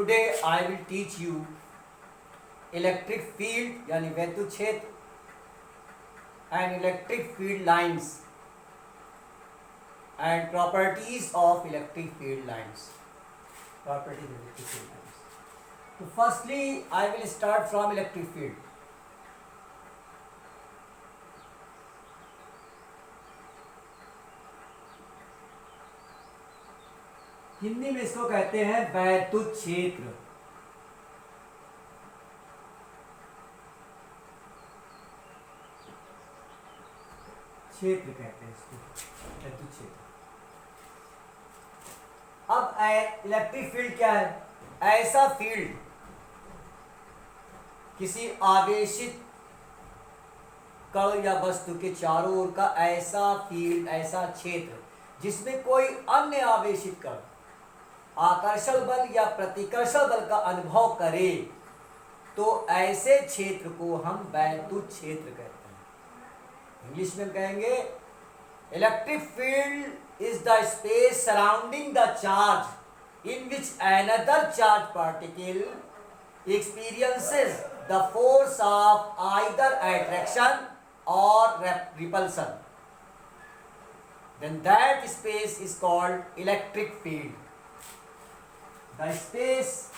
Today I will teach you electric field यानी वैद्युत क्षेत्र and electric field lines and properties of electric field lines. Properties of electric field lines. So firstly I will start from electric field. Hindi में इसको कहते हैं वैद्युत क्षेत्र. क्षेत्र कहते हैं इसको वैद्युत क्षेत्र. अब इलेक्ट्रिक फील्ड क्या है? ऐसा फील्ड किसी आवेशित कण या वस्तु के चारों ओर का ऐसा फील्ड, ऐसा क्षेत्र जिसमें कोई अन्य आवेशित कण आकर्षण बल या प्रतिकर्षण बल का अनुभव करे, तो ऐसे क्षेत्र को हम वैद्युत क्षेत्र कहते हैं. इंग्लिश में कहेंगे electric field is the space surrounding the charge in which another charge particle experiences the force of either attraction or repulsion. Then that space is called electric field. The space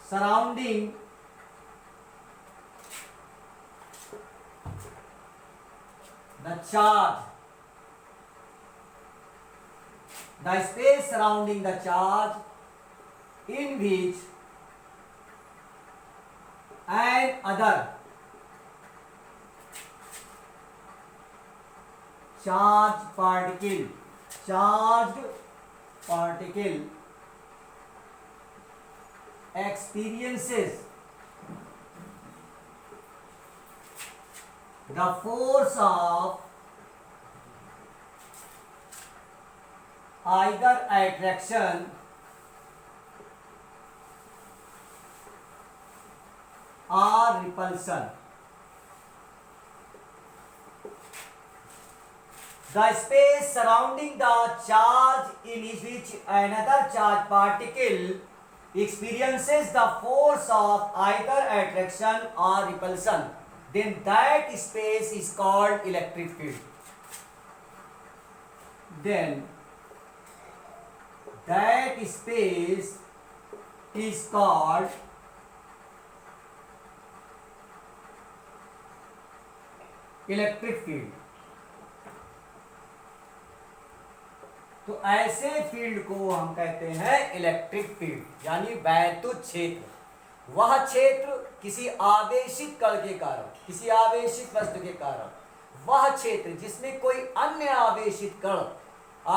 surrounding the charge, the space surrounding the charge in which an other charged particle experiences the force of either attraction or repulsion. The space surrounding the charge in which another charged particle experiences the force of either attraction or repulsion, then that space is called electric field. Then that space is called electric field. तो ऐसे field को हम कहते हैं electric field यानी वैद्युत क्षेत्र. वह क्षेत्र किसी आवेशित कण के कारण, किसी आवेशित वस्तु के कारण, वह क्षेत्र जिसमें कोई अन्य आवेशित कण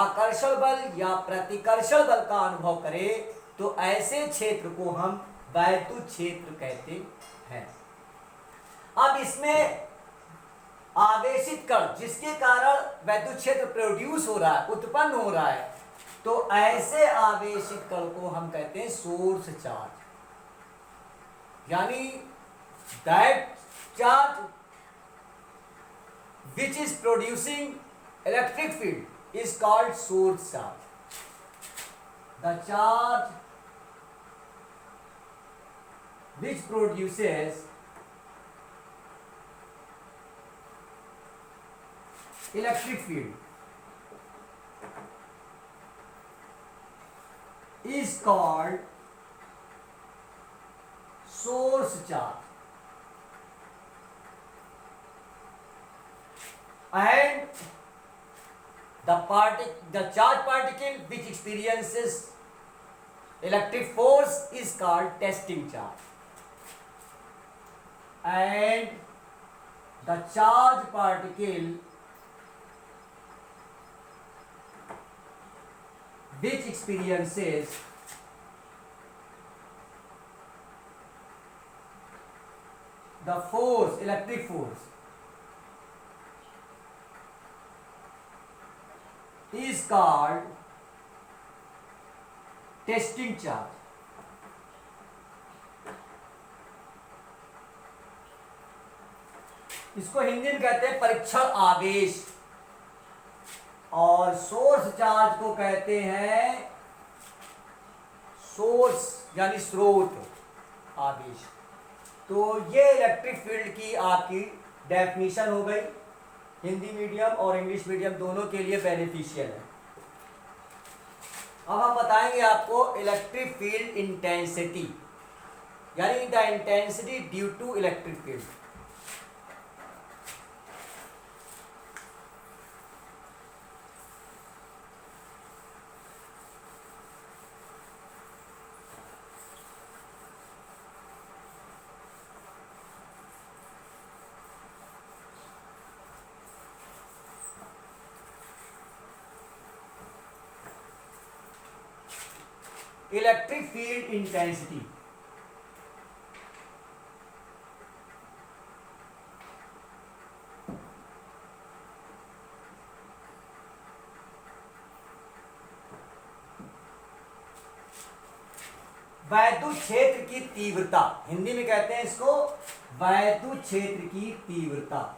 आकर्षण बल या प्रतिकर्षण बल का अनुभव करे, तो ऐसे क्षेत्र को हम वैद्युत क्षेत्र कहते हैं. अब इसमें आवेशित कण जिसके कारण वैद्युत क्षेत्र प्रोड्यूस हो रहा है, उत्पन्न हो रहा है, तो ऐसे आवेशित कण को हम कहते हैं सोर्स चार्ज. यानी that charge which is producing electric field is called source charge. The charge which produces electric field is called source charge. And the charge particle which experiences electric force is called testing charge. And the charge particle which experiences the force, electric force, is called testing charge. इसको हिंदी में कहते हैं परीक्षण आवेश. और source charge को कहते हैं सोर्स यानी स्रोत आवेश। तो ये इलेक्ट्रिक फील्ड की आपकी डेफिनेशन हो गई, हिंदी मीडियम और इंग्लिश मीडियम दोनों के लिए बेनिफिशियल है। अब हम बताएंगे आपको इलेक्ट्रिक फील्ड इंटेंसिटी, यानी the intensity due to electric field. Electric field intensity वैद्युत क्षेत्र की तीव्रता, हिंदी में कहते हैं इसको वैद्युत क्षेत्र की तीव्रता।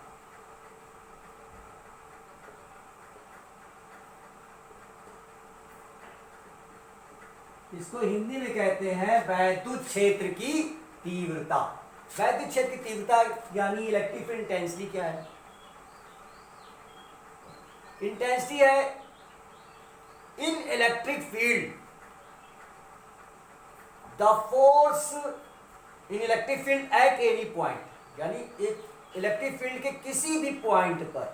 इसको हिंदी में कहते हैं वैद्युत क्षेत्र की तीव्रता। वैद्युत क्षेत्र की तीव्रता यानी इलेक्ट्रिक फील्ड इंटेंसिटी क्या है? इंटेंसिटी है इन electric field the force in electric field at any point, यानी एक इलेक्ट्रिक फील्ड के किसी भी पॉइंट पर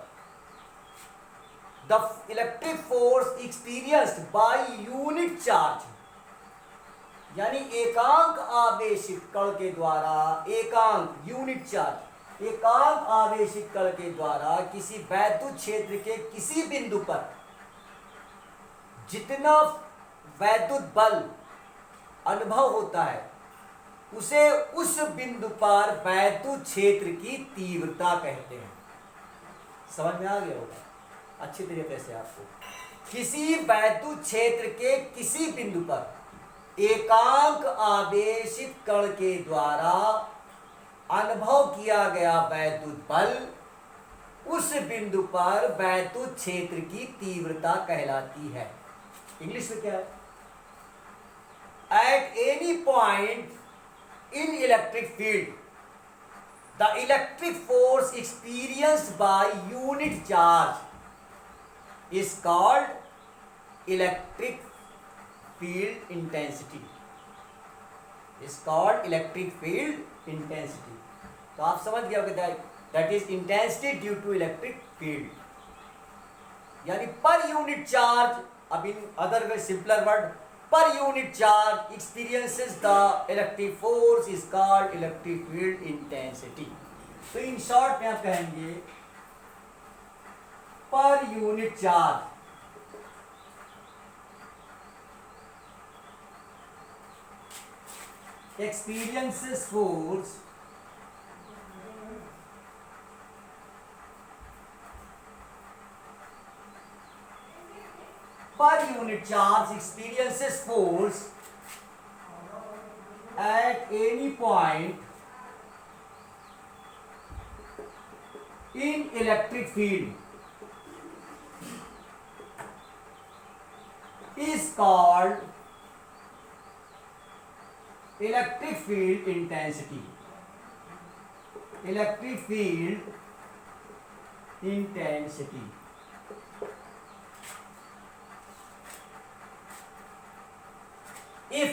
the electric force experienced by unit charge, यानी एकांक आवेशित कण के द्वारा, एकांक यूनिट चार्ज, एकांक आवेशित कण के द्वारा किसी वैद्युत क्षेत्र के किसी बिंदु पर जितना वैद्युत बल अनुभव होता है उसे उस बिंदु पर वैद्युत क्षेत्र की तीव्रता कहते हैं। समझ में आ गया होगा अच्छी तरीके से आपको। किसी वैद्युत क्षेत्र के किसी बिंदु पर एकांक आवेशित कण के द्वारा अनुभव किया गया वैद्युत बल उस बिंदु पर वैद्युत क्षेत्र की तीव्रता कहलाती है। इंग्लिश में क्या है? At any point in electric field, the electric force experienced by unit charge is called electric field intensity. Is called electric field intensity. तो आप समझ गए होंगे that is intensity due to electric field, यानी per unit charge, अब in other way simpler word, per unit charge experiences the electric force is called electric field intensity. तो in short में आप कहेंगे per unit charge experiences force per unit charge experiences force at any point in electric field is called electric field intensity. Electric field intensity. If,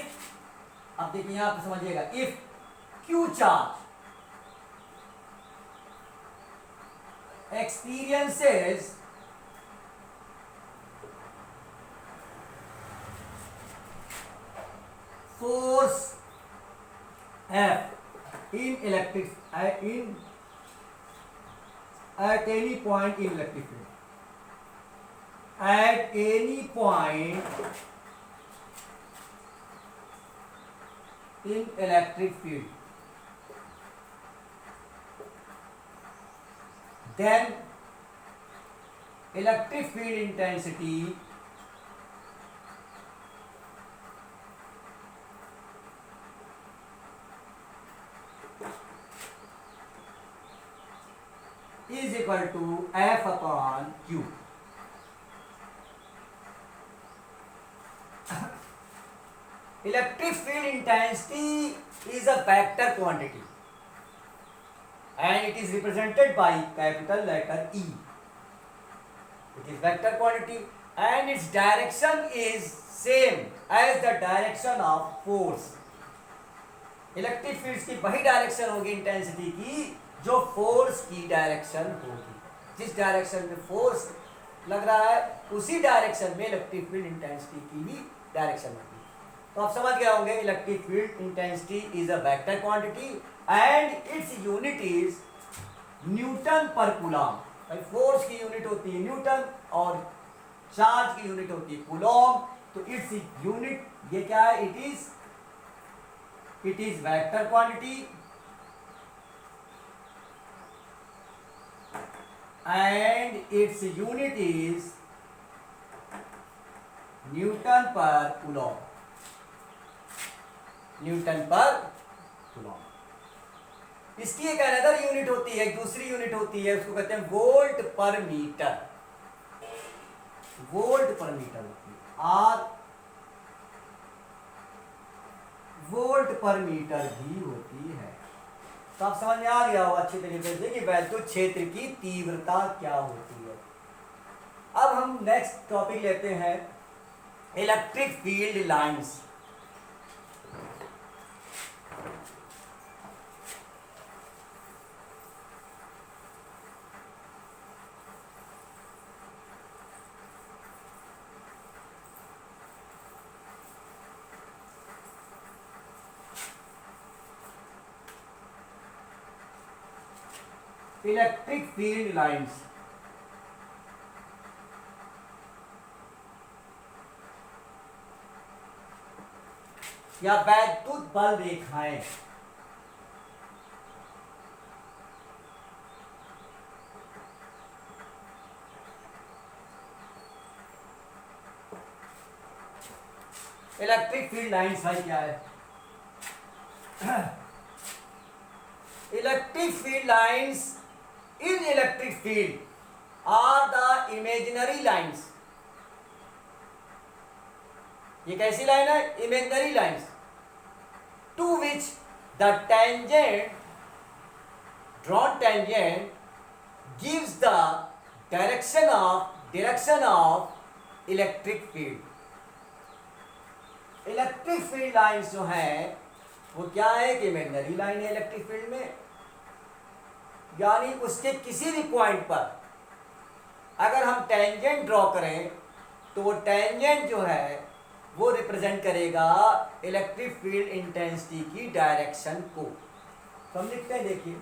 अब देखिए यहां पर समझिएगा, if Q charge experiences force F in electric at any point in electric field, at any point in electric field, then electric field intensity is equal to F upon Q. Electric field intensity is a vector quantity and it is represented by capital letter E. It is vector quantity and its direction is same as the direction of force. Electric fields की वही direction होगी intensity की जो force की direction होगी. जिस direction में force लग रहा है उसी डायरेक्शन में इलेक्ट्रिक फील्ड इंटेंसिटी की भी डायरेक्शन होगी. तो आप समझ गए होंगे electric field intensity is a vector quantity and its unit is Newton पर कूलम. भाई फोर्स की यूनिट होती है न्यूटन और चार्ज की यूनिट होती है कूलम. तो इट्स यूनिट ये क्या है? It is vector quantity and its unit is Newton पर कूलम. न्यूटन पर कूलम. इसकी एक अनदर यूनिट होती है, एक दूसरी यूनिट होती है, उसको कहते हैं वोल्ट पर मीटर. वोल्ट पर मीटर होती है और वोल्ट पर मीटर भी होती है. तो आप समझ में आ गया होगा अच्छी तरीके से कि वैद्युत क्षेत्र की तीव्रता क्या होती है. अब हम नेक्स्ट टॉपिक लेते हैं electric field lines. Electric field lines या वैद्युत बल रेखाएं. इलेक्ट्रिक फील्ड लाइंस भाई क्या है? Electric field lines in electric field are the imaginary lines. ये कैसी लाइन है? imaginary lines to which the tangent drawn tangent gives the direction of electric field. Electric field lines जो है वो क्या है कि इमेजिनरी लाइन है इलेक्ट्रिक फील्ड में. यानी उसके किसी भी पॉइंट पर अगर हम टेंजेंट ड्रॉ करें तो वो टेंजेंट जो है वो रिप्रेजेंट करेगा इलेक्ट्रिक फील्ड इंटेंसिटी की डायरेक्शन को. तो हम लिखते हैं, देखिए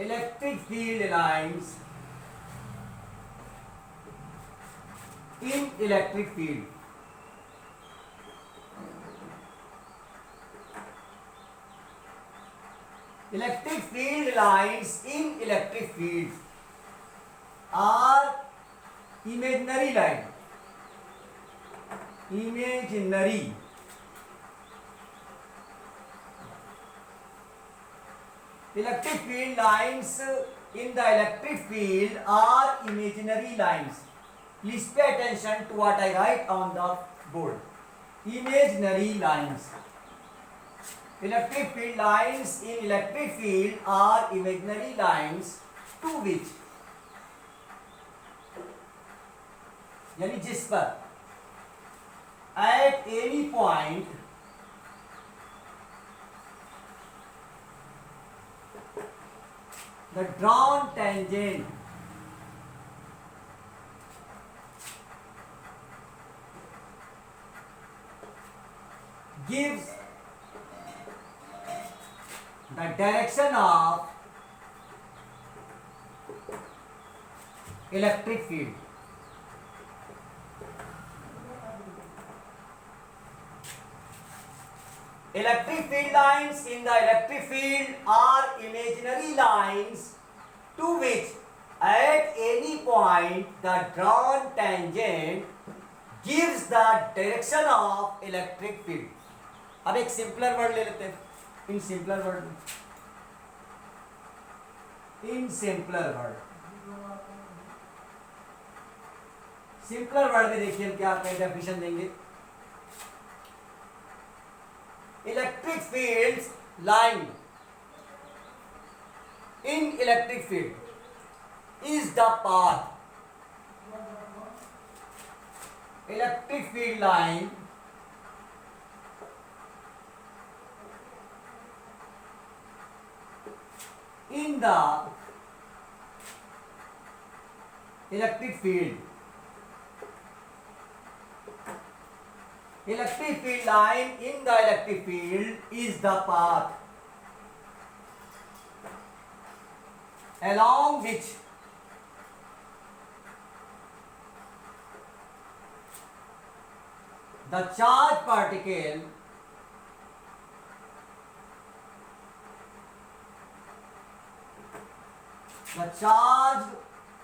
electric field lines in electric field. Electric field lines in electric field are imaginary line. Imaginary. Electric field lines in the electric field are imaginary lines. Please pay attention to what I write on the board. Imaginary lines. Electric field lines in electric field are imaginary lines to which यानी जिस पर at any point the drawn tangent gives the direction of electric field. Electric field lines in the electric field are imaginary lines to which at any point the drawn tangent gives the direction of electric field. अब एक simpler word ले लेते हैं. In simpler word simpler word में देखिए हम क्या definition देंगे। Electric fields line in electric field is the path, electric field line in the electric field, electric field line in the electric field is the path along which the charged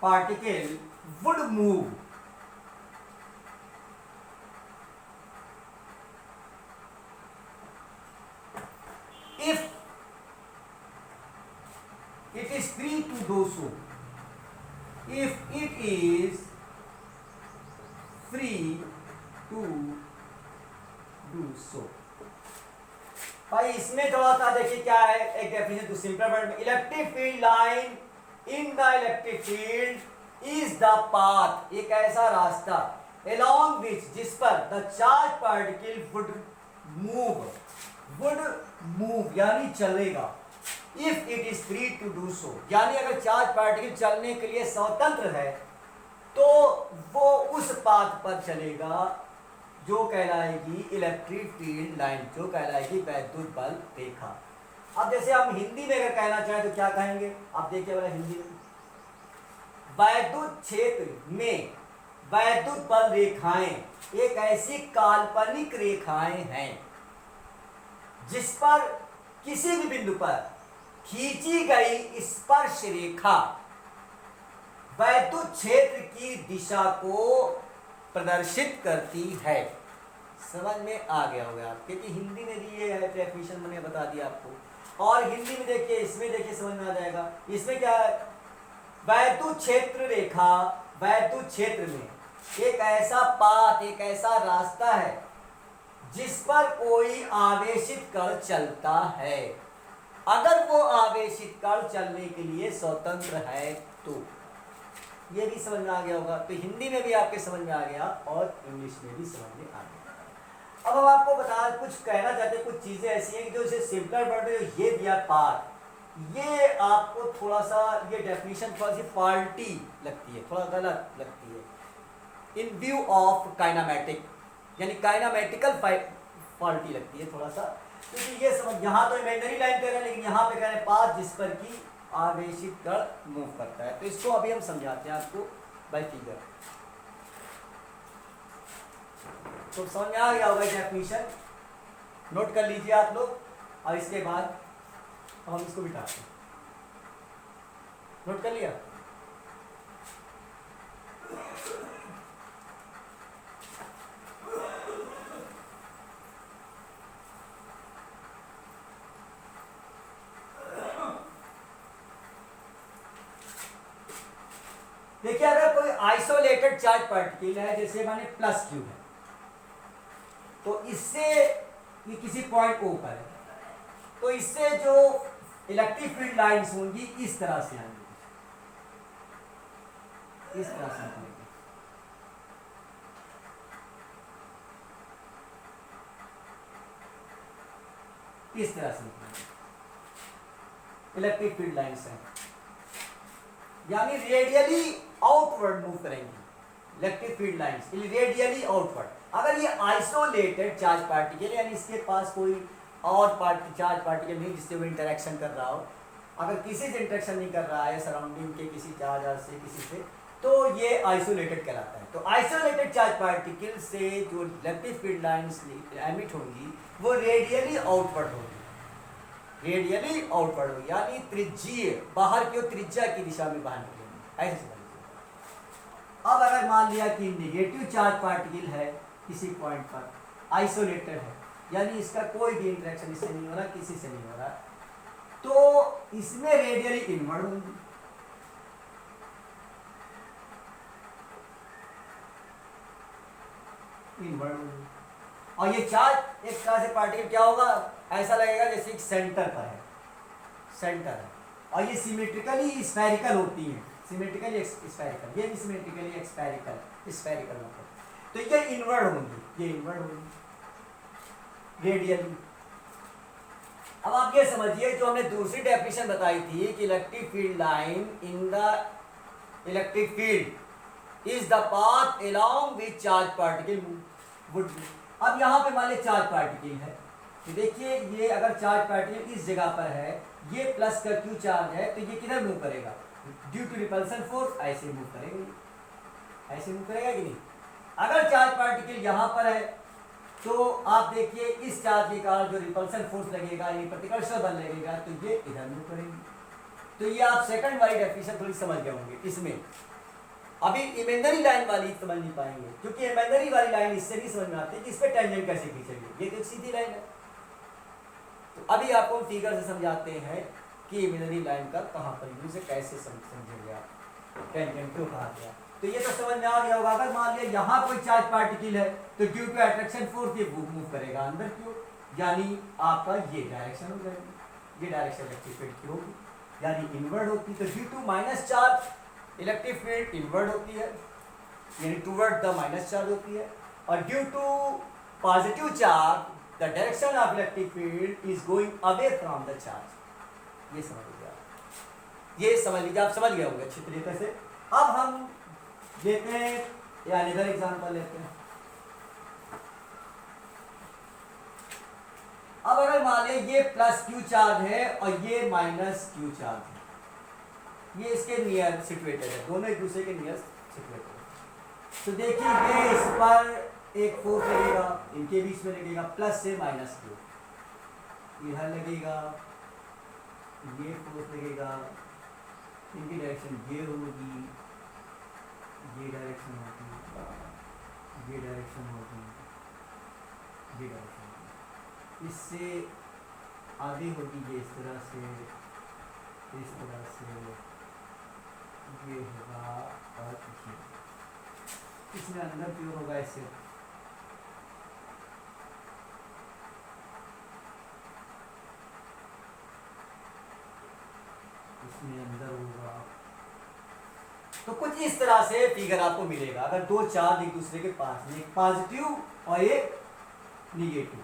particle would move if it is free to do so, if it is free to do so। भाई इसमें थोड़ा सा देखिए क्या है, एक definition to simple word में, electric field line in the electric field is the path, एक ऐसा रास्ता along which, जिस पर the charge particle would move यानी चलेगा, if it is free to do so, यानी अगर चार्ज पार्टिकल चलने के लिए स्वतंत्र है तो वो उस पाथ पर चलेगा जो कहलाएगी इलेक्ट्रिक फील्ड लाइन, जो कहलाएगी वैद्युत बल रेखा। अब जैसे हम हिंदी में अगर कहना चाहें तो क्या कहेंगे, आप देखिए वाला हिंदी में, वैद्युत क्षेत्र में वैद्युत बल रेखाएं एक ऐसी काल्पनिक रेखाएं हैं जिस पर किसी भी बिंदु पर खींची गई स्पर्श रेखा वैद्युत क्षेत्र की दिशा को प्रदर्शित करती है। समझ में आ गया होगा आप, क्योंकि हिंदी में भी ये है डेफिनेशन मैंने बता दिया आपको, और हिंदी में देखिए, इसमें देखिए समझ में आ जाएगा। इसमें क्या है, वैद्युत क्षेत्र रेखा वैद्युत क्षेत्र में एक ऐसा पाथ, एक ऐसा रास्ता है जिस पर कोई आवेशित कण चलता है, अगर वो आवेशित कण चलने के लिए स्वतंत्र है तो। ये भी समझ में आ गया होगा, तो हिंदी में भी आपके समझ में आ गया और इंग्लिश में भी समझ में आ गया। अब हम आपको बता कुछ कहना चाहते हैं, कुछ चीजें ऐसी हैं कि जो इसे सिंपलर वर्ड में ये दिया पाथ, ये आपको थोड़ा सा ये डेफिनेशन थोड़ा सी फॉल्टी लगती है, थोड़ा गलत लगती है इन व्यू ऑफ काइनामेटिक, यानी काइनामेटिकल फॉल्टी लगती है थोड़ा सा, क्योंकि ये समझ, यहाँ तो इमेजिनरी लाइन कह रहे हैं लेकिन यहाँ पे कह रहे हैं पाथ जिस पर की आवेशित कण मूव करता है। तो इसको अभी हम समझाते हैं आपको बाय फिगर। तो समझ में आ गया होगा डेफिनेशन, नोट कर लीजिए आप लोग, और इसके बाद हम इसको बिठाते हैं। नोट कर लिया? देखिए अगर कोई आइसोलेटेड चार्ज पार्टिकल है, जैसे माने प्लस क्यू है, तो इससे ये किसी पॉइंट ओ पर है, तो इससे जो इलेक्ट्रिक फील्ड लाइंस होंगी इस तरह से आएंगी, इस तरह से आएंगी, इस तरह से इलेक्ट्रिक फील्ड लाइंस हैं, यानी रेडियली आउटवर्ड मूव करेंगी electric field lines, radially outward. अगर ये आइसोलेटेड चार्ज पार्टिकल, यानी इसके पास कोई और चार्ज पार्टिकल नहीं जिससे वो इंटरेक्शन कर रहा हो, अगर किसी से इंटरेक्शन नहीं कर रहा है सराउंडिंग के किसी चार्ज से, किसी से, तो ये आइसोलेटेड कहलाता है। तो आइसोलेटेड चार्ज पार्टिकल से जो इलेक्ट्रिक फील्ड लाइंस एमिट होंगी वो रेडियली आउटवर्ड होगी, रेडियली आउटवर्ड होगी, यानी त्रिज्यीय, बाहर की ओर त्रिज्या की दिशा में बाहर निकलेंगे, ऐसे समझिए। अब अगर मान लिया कि नेगेटिव चार्ज पार्टिकल है किसी पॉइंट पर, आइसोलेटेड है, यानी इसका कोई भी इंटरेक्शन इससे नहीं हो रहा, किसी से नहीं हो रहा, तो इसमें रेडियली इनवर्ड होंगी, इनवर्ट होगी। और ये चार्ज एक तरह से पार्टिकल क्या होगा, ऐसा लगेगा जैसे एक सेंटर पर है, सेंटर है। और ये सिमेट्रिकली स्फेरिकल होती है, सिमेट्रिकली स्फेरिकल, ये भी सिमेट्रिकली स्फेरिकल, स्फेरिकल मतलब। तो ये इनवर्ट होंगी, ये इनवर्ट होंगी रेडियली। अब आप ये समझिए, जो हमने दूसरी डेफिनेशन बताई थी कि electric field line in the electric field is the path along which charge particle would be. अब यहाँ पे मान लीजिए चार्ज पार्टिकल है, तो देखिए ये अगर चार्ज पार्टिकल इस जगह पर है, ये प्लस का क्यू चार्ज है, तो ये किधर मूव करेगा, ड्यू टू रिपल्सन फोर्स ऐसे मूव करेगा, ऐसे मूव करेगा कि नहीं। अगर चार्ज पार्टिकल यहाँ पर है तो आप देखिए इस चार्ज के कारण जो रिपल्सन फोर्स लगेगा, ये प्रतिकर्ष बल लगेगा, तो ये इधर मूव करेंगे। तो ये आप सेकंड वाली डेफिनेशन थोड़ी समझ गए होंगे। इसमें अभी इमेजिनरी लाइन वाली समझ नहीं पाएंगे, क्योंकि इमेजिनरी वाली लाइन इससे नहीं समझ में आती कि इस पे टेंजेंट कैसे खींचेंगे, ये तो सीधी लाइन है। तो अभी आपको फिगर से समझाते हैं कि इमेजिनरी लाइन का कहाँ पर यूज है, कैसे समझेंगे आप, टेंजेंट क्यों कहा गया। तो ये तो समझ में आ गया होगा। अगर मान लिया यहाँ कोई चार्ज पार्टिकल है तो ड्यू टू अट्रैक्शन फोर्स ये मूव करेगा अंदर की ओर, यानी आपका ये डायरेक्शन हो जाएगी, ये डायरेक्शन इलेक्ट्रिक फील्ड की होगी, यानी इनवर्ड होती। तो due to minus charge electric field inward होती है, यानी टूवर्ड द माइनस चार्ज होती है। और due to positive charge the direction of electric field is going away from the charge. ये समझ लीजिए आप, ये समझ लीजिए, आप समझ गए होंगे अच्छी तरीके से। अब हम लेते हैं या अनदर एग्जांपल लेते हैं। अब अगर मान लिया ये प्लस क्यू चार्ज है और ये माइनस क्यू चार्ज है, ये इसके नियर सिचुएटेड है, दोनों एक दूसरे के नियर सिचुएटेड है। तो देखिए ये इस पर एक फोर्स लगेगा, इनके बीच में लगेगा प्लस से माइनस क्यू, इधर लगेगा ये फोर्स लगेगा, इनकी डायरेक्शन ये होगी, ये डायरेक्शन होगी, ये डायरेक्शन होगी, ये डायरेक्शन होगी, इससे आगे होगी ये इस तरह से, इस तरह से ये होगा, और इसमें अंदर क्यों होगा ऐसे, इसमें अंदर होगा। तो कुछ इस तरह से फिगर आपको मिलेगा। अगर दो चार्ज एक दूसरे के पास में, एक पॉजिटिव और एक निगेटिव,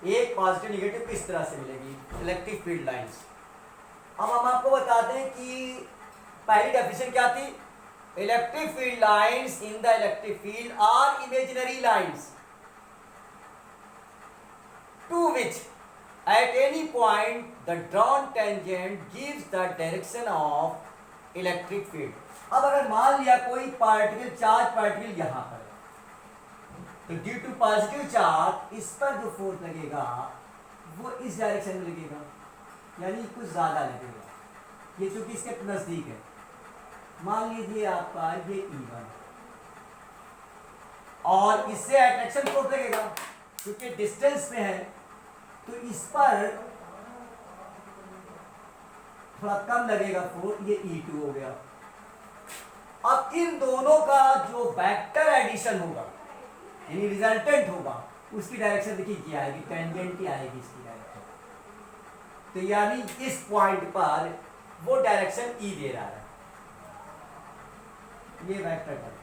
एक पॉजिटिव निगेटिव किस तरह से मिलेगी इलेक्ट्रिक फील्ड लाइंस। अब हम आपको बताते हैं कि पहली डेफिनेशन क्या थी, electric field lines in the electric field are imaginary lines to which at any point the drawn tangent gives the direction of electric field। अब अगर मान लिया कोई पार्टिकल, चार्ज पार्टिकल यहाँ पर है, तो ड्यू टू पॉजिटिव चार्ज इस पर जो फोर्स लगेगा वो इस डायरेक्शन में लगेगा, यानी कुछ ज्यादा लगेगा, ये चूंकि इसके नजदीक है। मान लीजिए आपका ये E1 और इससे अट्रैक्शन फोर्स लगेगा, क्योंकि डिस्टेंस में है, तो इस पर थोड़ा कम लगेगा फोर्स, ये E2 हो गया। अब इन दोनों का जो वेक्टर एडिशन होगा, यानी रिजल्टेंट होगा, उसकी डायरेक्शन देखिए क्या आएगी, टेंजेंट ही आएगी इसकी डायरेक्शन। तो यानी इस पॉइंट पर वो डायरेक्शन E दे रहा है, ये वेक्टर है।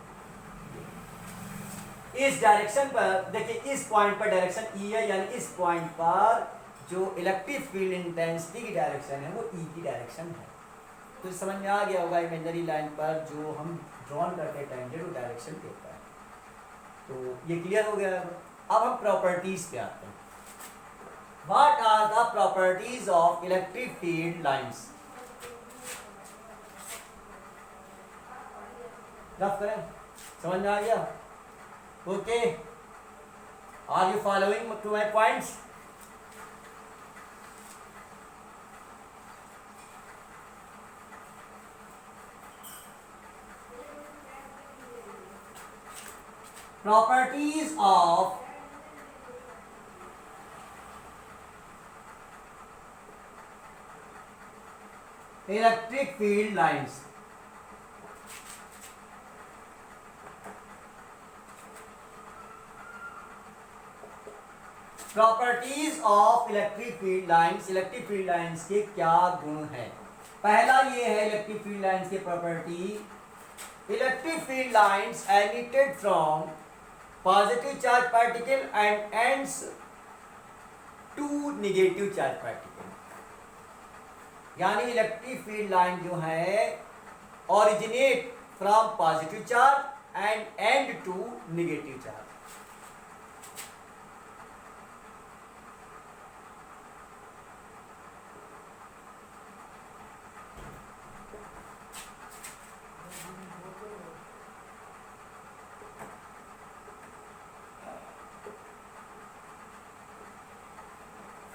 इस डायरेक्शन पर देखिए, इस पॉइंट पर डायरेक्शन E है, यानी इस पॉइंट पर जो इलेक्ट्रिक फील्ड इंटेंसिटी की डायरेक्शन है वो E की डायरेक्शन है। तो समझ में आ गया होगा इमेजिनरी लाइन पर जो हम ड्रॉन करते हैं टेंजेंट वो डायरेक्शन देता है। तो ये क्लियर हो गया। अब हम प्रॉपर्टीज पे आते हैं। What are the properties of electric field lines. Rough करें, समझ में आ गया? Okay, are you following to my points? Properties of electric field lines। Properties of electric field lines, electric field lines के क्या गुण हैं। पहला ये है इलेक्ट्रिक फील्ड लाइंस की property, electric field lines emitted from positive charge particle and ends to negative charge particle. यानी electric field line जो है originate from positive charge and end to negative charge.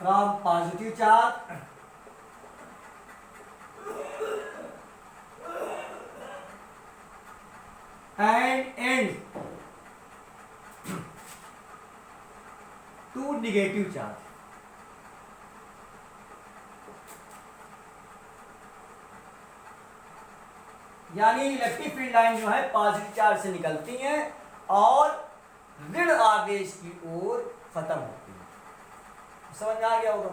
From positive charge and end to negative charge। यानी electric field line जो है positive charge से निकलती हैं और ऋण आवेश की ओर खत्म होती है। समझ में आ गया होगा।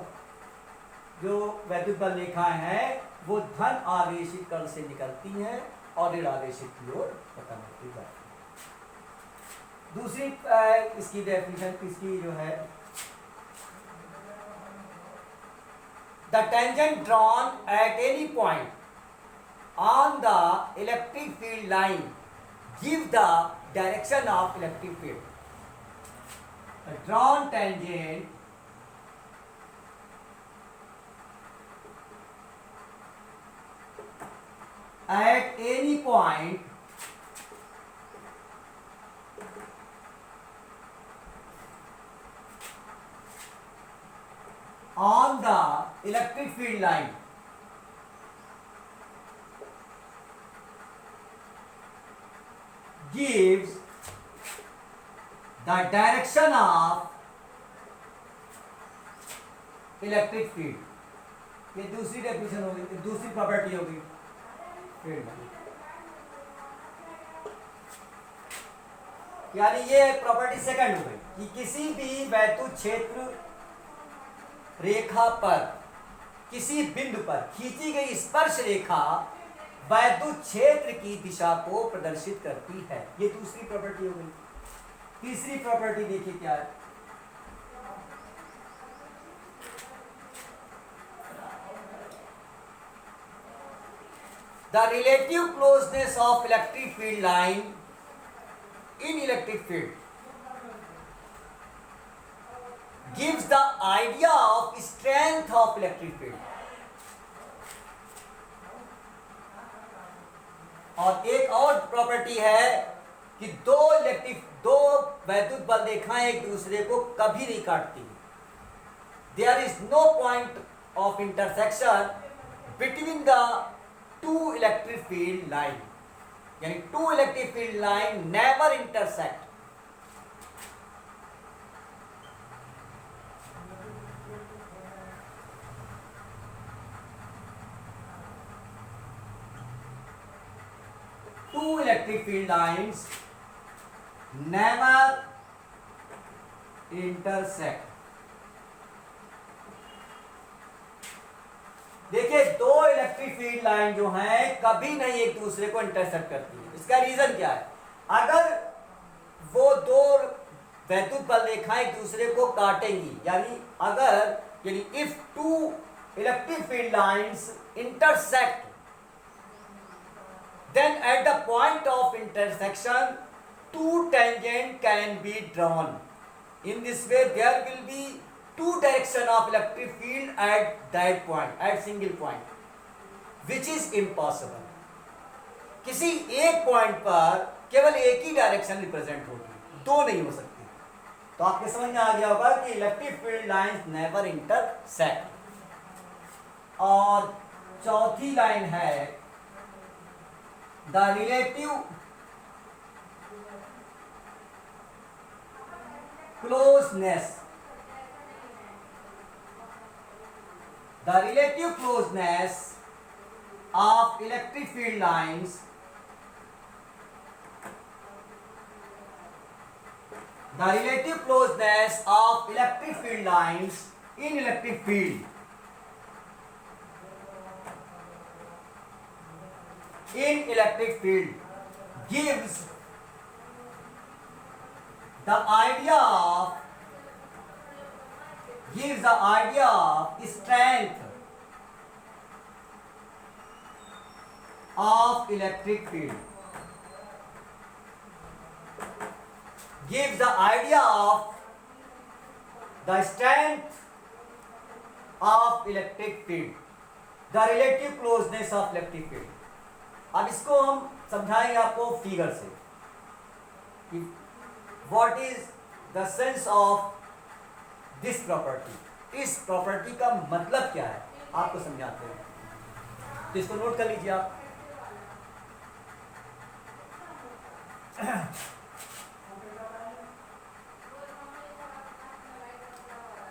जो वैद्युत बल रेखाएं हैं वो धन आवेशित कण से निकलती हैं और ऋण आवेशित की ओर खत्म होती जाती है। दूसरी इसकी डेफिनेशन इसकी जो है, the tangent drawn at any point on the electric field line give the direction of electric field. Drawn tangent at any point on the electric field line gives the direction of electric field। ये दूसरी definition होगी, दूसरी property होगी field. यानी ये property second हो गई कि किसी भी वैद्युत क्षेत्र रेखा पर किसी बिंदु पर खींची गई स्पर्श रेखा वैद्युत क्षेत्र की दिशा को प्रदर्शित करती है। ये दूसरी प्रॉपर्टी हो गई। तीसरी प्रॉपर्टी देखिए क्या है, the relative closeness of electric field line in electric field gives the idea of strength of electric field। और एक और प्रॉपर्टी है कि दो वैद्युत बल रेखाएं एक दूसरे को कभी नहीं काटती। There is no point of intersection between the two electric field line, यानी two electric field line never intersect. Two electric field lines never intersect. देखिए दो इलेक्ट्रिक फील्ड लाइन जो हैं कभी नहीं एक दूसरे को इंटरसेक्ट करती है। इसका रीजन क्या है, अगर वो दो वैद्युत बल रेखाएं एक दूसरे को काटेंगी, यानी if two electric field lines intersect then at the point of intersection two tangent can be drawn। in this way there will be two direction of electric field at that point, at single point, which is impossible। किसी एक point पर केवल एक ही direction represent होगी, दो नहीं हो सकती। तो आपके समझ में आ गया होगा कि electric field lines never intersect. और चौथी लाइन है the relative closeness of electric field lines The relative closeness of electric field lines in electric field gives the idea of strength of electric field. Gives the idea of the strength of electric field, the relative closeness of electric field. अब इसको हम समझाएंगे आपको figure से कि what is the sense of this property, इस property का मतलब क्या है आपको समझाते हैं। तो इसको नोट कर लीजिए आप।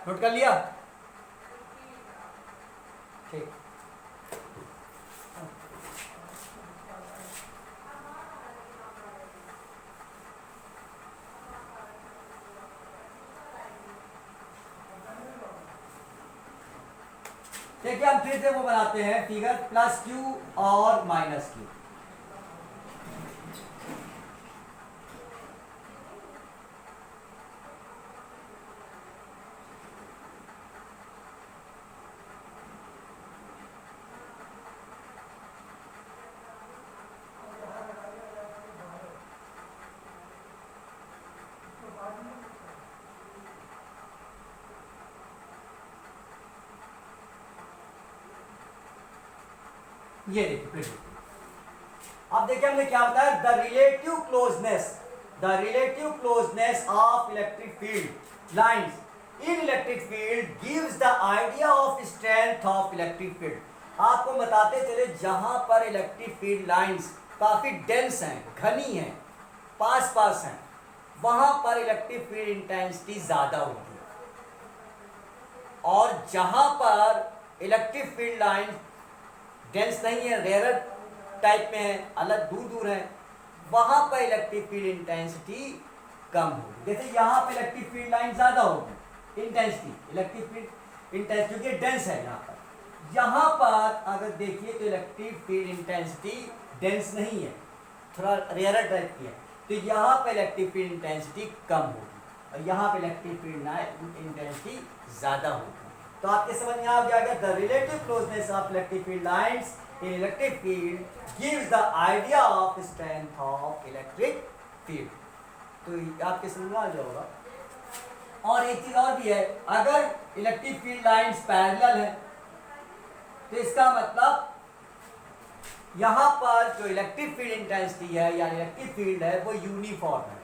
नोट कर लिया? ठीक। देखिए हम फिर से वो बनाते हैं फिगर प्लस क्यू और माइनस क्यू। ये देखिए अब देखिए हमने क्या बताया, the relative closeness of electric field lines in electric field gives the idea of strength of electric field. आपको बताते चले जहां पर इलेक्ट्रिक फील्ड लाइंस काफी डेंस हैं, घनी हैं, पास पास हैं, वहां पर इलेक्ट्रिक फील्ड इंटेंसिटी ज्यादा होती है, और जहां पर इलेक्ट्रिक फील्ड लाइन डेंस नहीं है, रेयर टाइप में है, अलग दूर दूर है, वहां पर इलेक्ट्रिक फील्ड इंटेंसिटी कम होगी। जैसे यहाँ पे इलेक्ट्रिक फील्ड लाइन ज्यादा होगी इंटेंसिटी, इलेक्ट्रिक फील्ड इंटेंसिटी क्योंकि डेंस है यहाँ पर अगर देखिए तो इलेक्ट्रिक फील्ड इंटेंसिटी डेंस नहीं है, थोड़ा रेयर टाइप की है, तो यहाँ पे इलेक्ट्रिक फील्ड इंटेंसिटी कम होगी और यहाँ पे इलेक्ट्रिक फील्ड इंटेंसिटी ज्यादा होगी। तो आपके समझ में आ गया, the relative closeness of electric field lines in electric field gives the idea of strength of electric field. तो आपके समझ में आ जाएगा। और एक चीज और भी है, अगर इलेक्ट्रिक फील्ड लाइंस पैरेलल है तो इसका मतलब यहां पर जो इलेक्ट्रिक फील्ड इंटेंसिटी है या इलेक्ट्रिक फील्ड है वो यूनिफॉर्म है।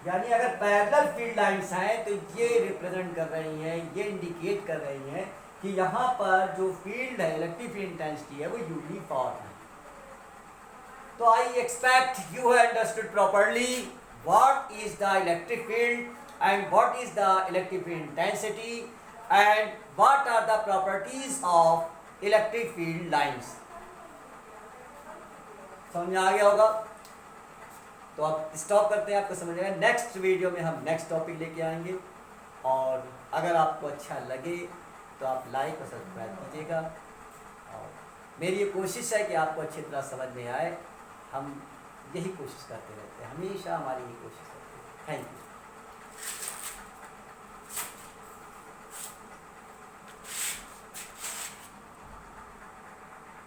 यानी अगर पैरेलल फील्ड लाइंस हैं तो ये रिप्रेजेंट कर रही हैं, ये इंडिकेट कर रही हैं कि यहाँ पर जो फील्ड है, इलेक्ट्रिक फील्ड इंटेंसिटी है, वो यूनिफॉर्म है। तो I expect you have understood properly what is the electric field and what is the electric field intensity and what are the properties of electric field lines. समझ में आ गया होगा? तो आप स्टॉप करते हैं, आपको समझ आएगा। नेक्स्ट वीडियो में हम नेक्स्ट टॉपिक लेके आएंगे, और अगर आपको अच्छा लगे तो आप लाइक और सब्सक्राइब कीजिएगा। और मेरी ये कोशिश है कि आपको अच्छी तरह समझ में आए, हम यही कोशिश करते रहते हैं, हमेशा हमारी यही कोशिश रहती है। Thank you.